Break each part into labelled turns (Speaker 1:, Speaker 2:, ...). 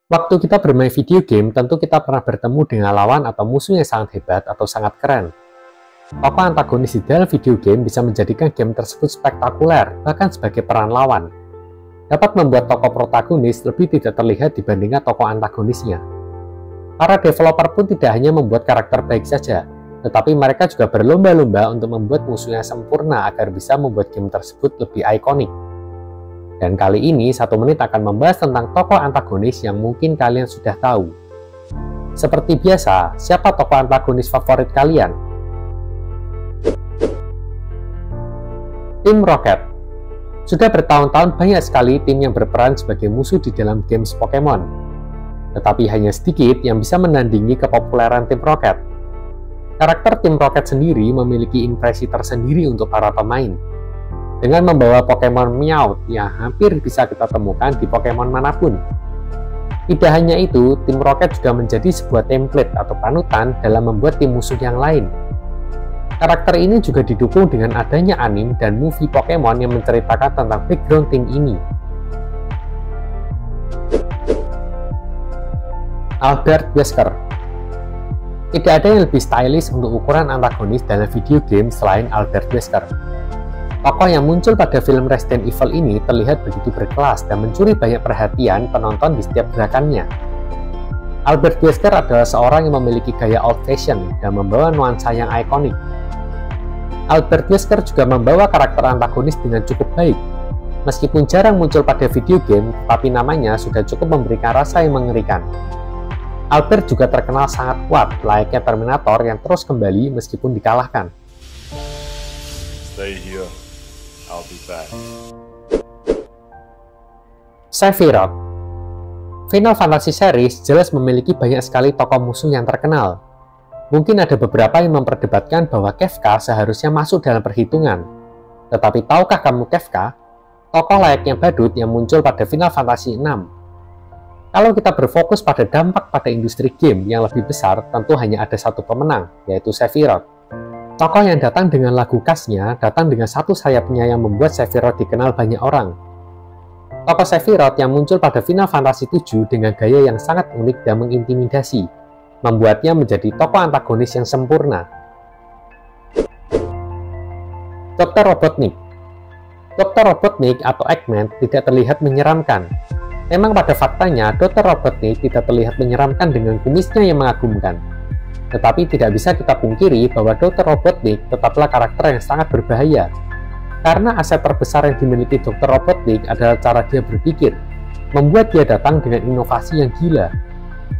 Speaker 1: Waktu kita bermain video game, tentu kita pernah bertemu dengan lawan atau musuh yang sangat hebat atau sangat keren. Tokoh antagonis di dalam video game bisa menjadikan game tersebut spektakuler, bahkan sebagai peran lawan. Dapat membuat tokoh protagonis lebih tidak terlihat dibandingkan tokoh antagonisnya. Para developer pun tidak hanya membuat karakter baik saja, tetapi mereka juga berlomba-lomba untuk membuat musuh yang sempurna agar bisa membuat game tersebut lebih ikonik. Dan kali ini 1 menit akan membahas tentang tokoh antagonis yang mungkin kalian sudah tahu. Seperti biasa, siapa tokoh antagonis favorit kalian? Team Rocket. Sudah bertahun-tahun banyak sekali tim yang berperan sebagai musuh di dalam games Pokemon. Tetapi hanya sedikit yang bisa menandingi kepopuleran Team Rocket. Karakter Team Rocket sendiri memiliki impresi tersendiri untuk para pemain. Dengan membawa Pokemon Meowth yang hampir bisa kita temukan di Pokemon manapun. Tidak hanya itu, Team Rocket juga menjadi sebuah template atau panutan dalam membuat tim musuh yang lain. Karakter ini juga didukung dengan adanya anime dan movie Pokemon yang menceritakan tentang background tim ini. Albert Wesker. Tidak ada yang lebih stylish untuk ukuran antagonis dalam video game selain Albert Wesker. Tokoh yang muncul pada film Resident Evil ini terlihat begitu berkelas dan mencuri banyak perhatian penonton di setiap gerakannya. Albert Wesker adalah seorang yang memiliki gaya old fashion dan membawa nuansa yang ikonik. Albert Wesker juga membawa karakter antagonis dengan cukup baik. Meskipun jarang muncul pada video game, tapi namanya sudah cukup memberikan rasa yang mengerikan. Albert juga terkenal sangat kuat, layaknya Terminator yang terus kembali meskipun dikalahkan.
Speaker 2: Stay here. I'll be back.
Speaker 1: Sephiroth. Final Fantasy series jelas memiliki banyak sekali tokoh musuh yang terkenal. Mungkin ada beberapa yang memperdebatkan bahwa Kefka seharusnya masuk dalam perhitungan. Tetapi tahukah kamu Kefka? Tokoh layaknya badut yang muncul pada Final Fantasy 6. Kalau kita berfokus pada dampak pada industri game yang lebih besar, tentu hanya ada satu pemenang, yaitu Sephiroth. Tokoh yang datang dengan lagu khasnya datang dengan satu sayapnya yang membuat Sephiroth dikenal banyak orang. Tokoh Sephiroth yang muncul pada Final Fantasy 7 dengan gaya yang sangat unik dan mengintimidasi, membuatnya menjadi tokoh antagonis yang sempurna. Dr. Robotnik. Dr. Robotnik atau Eggman tidak terlihat menyeramkan. Memang pada faktanya, Dr. Robotnik tidak terlihat menyeramkan dengan kumisnya yang mengagumkan. Tetapi tidak bisa kita pungkiri bahwa Dr. Robotnik tetaplah karakter yang sangat berbahaya. Karena aset terbesar yang dimiliki Dr. Robotnik adalah cara dia berpikir, membuat dia datang dengan inovasi yang gila.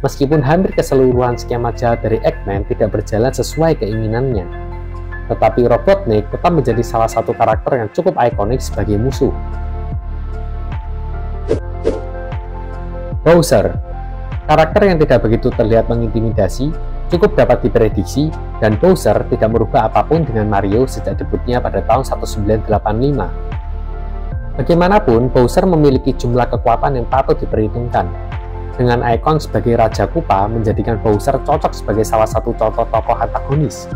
Speaker 1: Meskipun hampir keseluruhan skema jahat dari Eggman tidak berjalan sesuai keinginannya. Tetapi Robotnik tetap menjadi salah satu karakter yang cukup ikonik sebagai musuh. Bowser. Karakter yang tidak begitu terlihat mengintimidasi, cukup dapat diprediksi, dan Bowser tidak merubah apapun dengan Mario sejak debutnya pada tahun 1985. Bagaimanapun, Bowser memiliki jumlah kekuatan yang patut diperhitungkan. Dengan ikon sebagai Raja Koopa menjadikan Bowser cocok sebagai salah satu contoh tokoh antagonis.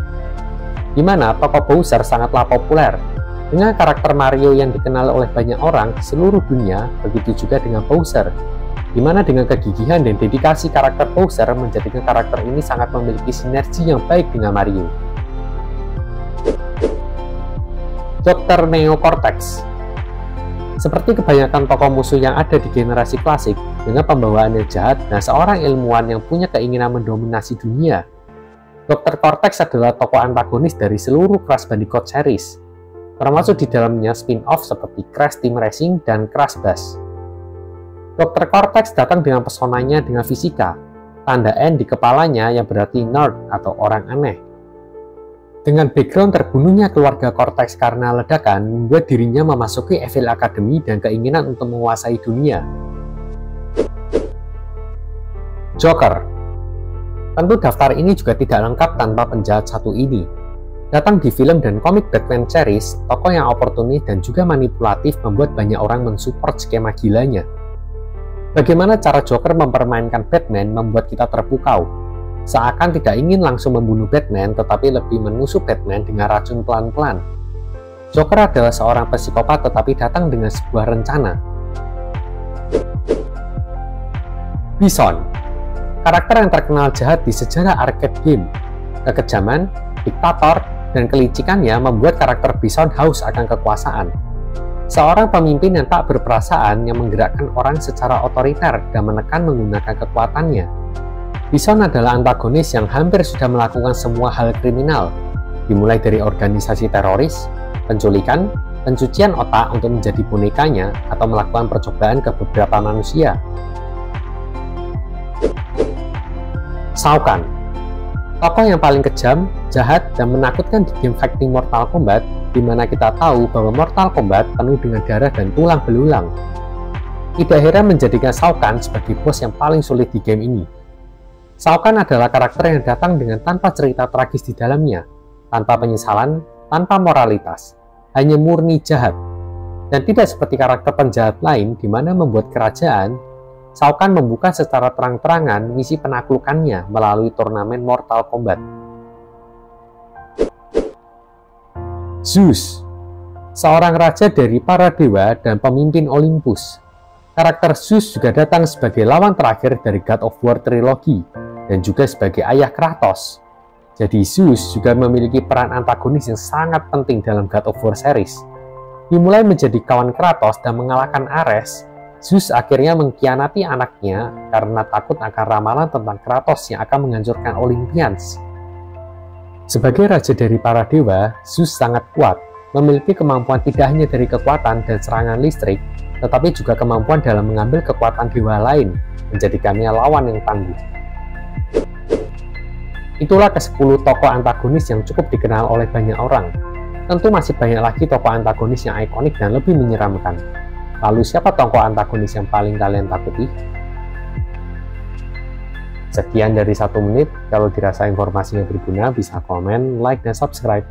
Speaker 1: Di mana tokoh Bowser sangatlah populer. Dengan karakter Mario yang dikenal oleh banyak orang di seluruh dunia, begitu juga dengan Bowser. Di mana dengan kegigihan dan dedikasi karakter Bowser menjadikan karakter ini sangat memiliki sinergi yang baik dengan Mario. Dr. Neo Cortex. Seperti kebanyakan tokoh musuh yang ada di generasi klasik, dengan pembawaan yang jahat dan seorang ilmuwan yang punya keinginan mendominasi dunia, Dr. Cortex adalah tokoh antagonis dari seluruh Crash Bandicoot series, termasuk di dalamnya spin-off seperti Crash Team Racing dan Crash Bash. Dr. Cortex datang dengan pesonanya dengan fisika, tanda N di kepalanya yang berarti nerd atau orang aneh. Dengan background terbunuhnya keluarga Cortex karena ledakan, membuat dirinya memasuki Evil Academy dan keinginan untuk menguasai dunia. Joker. Tentu daftar ini juga tidak lengkap tanpa penjahat satu ini. Datang di film dan komik Batman series, tokoh yang oportunis dan juga manipulatif membuat banyak orang mensupport skema gilanya. Bagaimana cara Joker mempermainkan Batman membuat kita terpukau. Seakan tidak ingin langsung membunuh Batman, tetapi lebih menusuk Batman dengan racun pelan-pelan. Joker adalah seorang psikopat tetapi datang dengan sebuah rencana. Bison, karakter yang terkenal jahat di sejarah arcade game. Kekejaman, diktator, dan kelicikannya membuat karakter Bison haus akan kekuasaan. Seorang pemimpin yang tak berperasaan yang menggerakkan orang secara otoriter dan menekan menggunakan kekuatannya. Bison adalah antagonis yang hampir sudah melakukan semua hal kriminal, dimulai dari organisasi teroris, penculikan, pencucian otak untuk menjadi bonekanya, atau melakukan percobaan ke beberapa manusia. Shao Kahn, tokoh yang paling kejam, jahat, dan menakutkan di game fighting Mortal Kombat, di mana kita tahu bahwa Mortal Kombat penuh dengan darah dan tulang belulang. Tidak heran menjadikan Shao Kahn sebagai bos yang paling sulit di game ini. Shao Kahn adalah karakter yang datang dengan tanpa cerita tragis di dalamnya, tanpa penyesalan, tanpa moralitas, hanya murni jahat. Dan tidak seperti karakter penjahat lain di mana membuat kerajaan, Shao Kahn membuka secara terang-terangan misi penaklukannya melalui turnamen Mortal Kombat. Zeus, seorang raja dari para dewa dan pemimpin Olympus. Karakter Zeus juga datang sebagai lawan terakhir dari God of War trilogi dan juga sebagai ayah Kratos. Jadi Zeus juga memiliki peran antagonis yang sangat penting dalam God of War series. Dimulai menjadi kawan Kratos dan mengalahkan Ares, Zeus akhirnya mengkhianati anaknya karena takut akan ramalan tentang Kratos yang akan menghancurkan Olympians. Sebagai raja dari para dewa, Zeus sangat kuat, memiliki kemampuan tidak hanya dari kekuatan dan serangan listrik, tetapi juga kemampuan dalam mengambil kekuatan dewa lain, menjadikannya lawan yang tangguh. Itulah ke-10 tokoh antagonis yang cukup dikenal oleh banyak orang. Tentu masih banyak lagi tokoh antagonis yang ikonik dan lebih menyeramkan. Lalu siapa tokoh antagonis yang paling kalian takuti? Sekian dari 1 menit. Kalau dirasa informasinya berguna, bisa komen, like, dan subscribe.